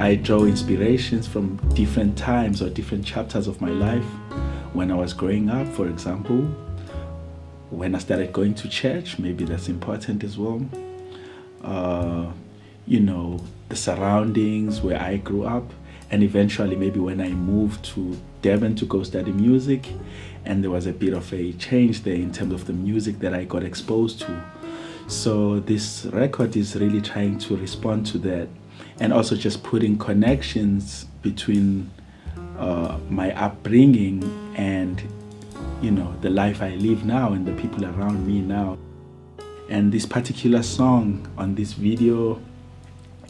I draw inspirations from different times or different chapters of my life. When I was growing up, for example, when I started going to church, maybe that's important as well. The surroundings where I grew up, and eventually maybe when I moved to Durban to go study music, and there was a bit of a change there in terms of the music that I got exposed to. So this record is really trying to respond to that, and also just putting connections between my upbringing and the life I live now and the people around me now. And this particular song on this video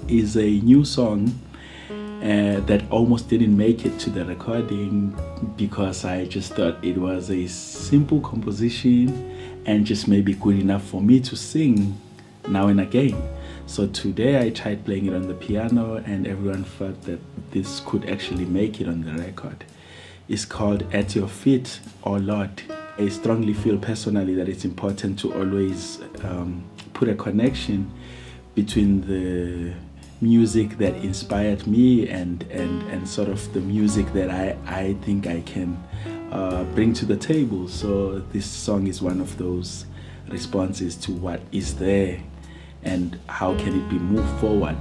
is a new song that almost didn't make it to the recording because I just thought it was a simple composition and just maybe good enough for me to sing now and again. So today I tried playing it on the piano and everyone felt that this could actually make it on the record. It's called At Your Feet, Oh Lord. I strongly feel personally that it's important to always put a connection between the music that inspired me and sort of the music that I think I can bring to the table. So this song is one of those responses to what is there and how can it be moved forward.